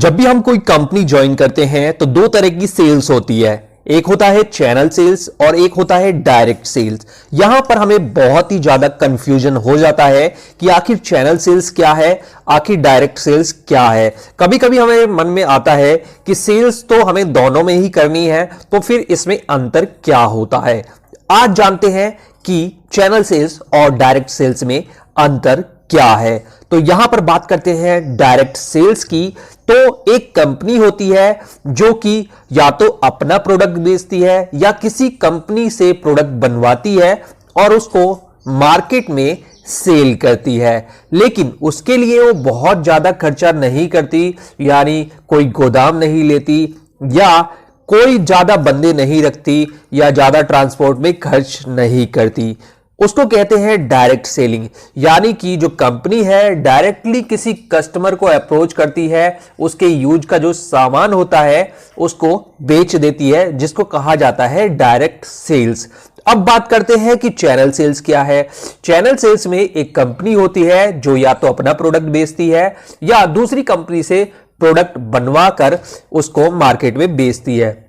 जब भी हम कोई कंपनी ज्वाइन करते हैं तो दो तरह की सेल्स होती है। एक होता है चैनल सेल्स और एक होता है डायरेक्ट सेल्स। यहां पर हमें बहुत ही ज्यादा कंफ्यूजन हो जाता है कि आखिर चैनल सेल्स क्या है, आखिर डायरेक्ट सेल्स क्या है। कभी कभी हमें मन में आता है कि सेल्स तो हमें दोनों में ही करनी है, तो फिर इसमें अंतर क्या होता है। आज जानते हैं कि चैनल सेल्स और डायरेक्ट सेल्स में अंतर क्या है। तो यहां पर बात करते हैं डायरेक्ट सेल्स की। तो एक कंपनी होती है जो कि या तो अपना प्रोडक्ट बेचती है या किसी कंपनी से प्रोडक्ट बनवाती है और उसको मार्केट में सेल करती है, लेकिन उसके लिए वो बहुत ज्यादा खर्चा नहीं करती, यानी कोई गोदाम नहीं लेती या कोई ज्यादा बंदे नहीं रखती या ज्यादा ट्रांसपोर्ट में खर्च नहीं करती। उसको कहते हैं डायरेक्ट सेलिंग, यानी कि जो कंपनी है डायरेक्टली किसी कस्टमर को अप्रोच करती है, उसके यूज का जो सामान होता है उसको बेच देती है, जिसको कहा जाता है डायरेक्ट सेल्स। अब बात करते हैं कि चैनल सेल्स क्या है। चैनल सेल्स में एक कंपनी होती है जो या तो अपना प्रोडक्ट बेचती है या दूसरी कंपनी से प्रोडक्ट बनवा कर उसको मार्केट में बेचती है,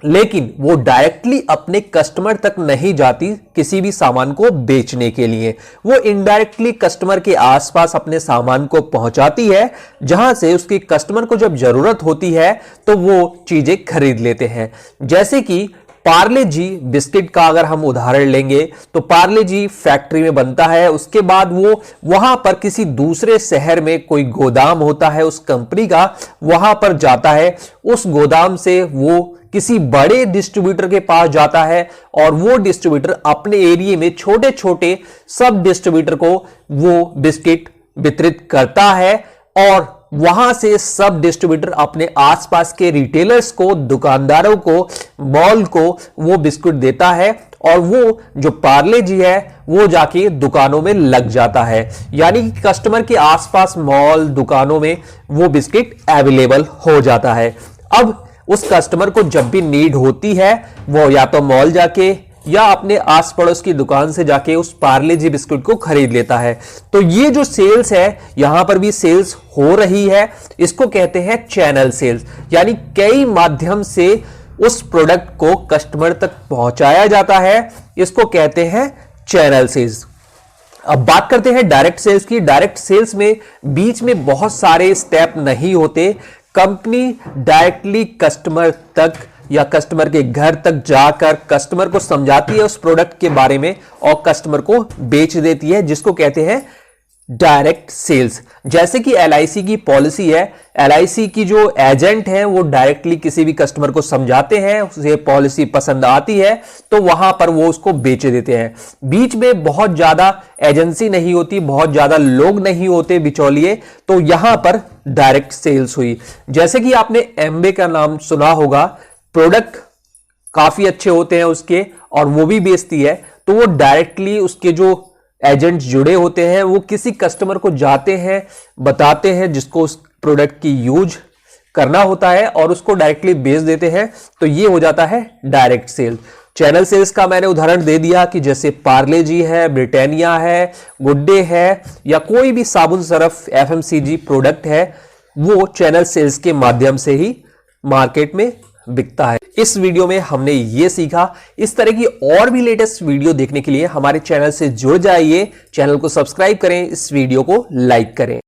लेकिन वो डायरेक्टली अपने कस्टमर तक नहीं जाती किसी भी सामान को बेचने के लिए। वो इनडायरेक्टली कस्टमर के आसपास अपने सामान को पहुंचाती है, जहां से उसके कस्टमर को जब जरूरत होती है तो वो चीजें खरीद लेते हैं। जैसे कि पार्ले जी बिस्किट का अगर हम उदाहरण लेंगे तो पार्ले जी फैक्ट्री में बनता है, उसके बाद वो वहां पर किसी दूसरे शहर में कोई गोदाम होता है उस कंपनी का, वहां पर जाता है। उस गोदाम से वो किसी बड़े डिस्ट्रीब्यूटर के पास जाता है और वो डिस्ट्रीब्यूटर अपने एरिया में छोटे छोटे सब डिस्ट्रीब्यूटर को वो बिस्किट वितरित करता है और वहां से सब डिस्ट्रीब्यूटर अपने आसपास के रिटेलर्स को, दुकानदारों को, मॉल को वो बिस्कुट देता है और वो जो पार्ले जी है वो जाके दुकानों में लग जाता है, यानी कि कस्टमर के आसपास मॉल, दुकानों में वो बिस्किट अवेलेबल हो जाता है। अब उस कस्टमर को जब भी नीड होती है वो या तो मॉल जाके या अपने आस पड़ोस की दुकान से जाके उस पार्ले जी बिस्कुट को खरीद लेता है। तो ये जो सेल्स है, यहां पर भी सेल्स हो रही है, इसको कहते हैं चैनल सेल्स, यानी कई माध्यम से उस प्रोडक्ट को कस्टमर तक पहुंचाया जाता है, इसको कहते हैं चैनल सेल्स। अब बात करते हैं डायरेक्ट सेल्स की। डायरेक्ट सेल्स में बीच में बहुत सारे स्टेप नहीं होते। कंपनी डायरेक्टली कस्टमर तक या कस्टमर के घर तक जाकर कस्टमर को समझाती है उस प्रोडक्ट के बारे में और कस्टमर को बेच देती है, जिसको कहते हैं डायरेक्ट सेल्स। जैसे कि LIC की पॉलिसी है, LIC की जो एजेंट है वो डायरेक्टली किसी भी कस्टमर को समझाते हैं, उसे पॉलिसी पसंद आती है तो वहां पर वो उसको बेच देते हैं। बीच में बहुत ज्यादा एजेंसी नहीं होती, बहुत ज्यादा लोग नहीं होते बिचौलिए, तो यहां पर डायरेक्ट सेल्स हुई। जैसे कि आपने एमवे का नाम सुना होगा, प्रोडक्ट काफी अच्छे होते हैं उसके और वो भी बेचती है, तो वो डायरेक्टली उसके जो एजेंट्स जुड़े होते हैं वो किसी कस्टमर को जाते हैं, बताते हैं जिसको उस प्रोडक्ट की यूज करना होता है और उसको डायरेक्टली बेच देते हैं। तो ये हो जाता है डायरेक्ट सेल। चैनल सेल्स का मैंने उदाहरण दे दिया कि जैसे पार्ले जी है, ब्रिटानिया है, गुड डे है या कोई भी साबुन सरफ FMCG प्रोडक्ट है, वो चैनल सेल्स के माध्यम से ही मार्केट में बिकता है। इस वीडियो में हमने ये सीखा। इस तरह की और भी लेटेस्ट वीडियो देखने के लिए हमारे चैनल से जुड़ जाइए, चैनल को सब्सक्राइब करें, इस वीडियो को लाइक करें।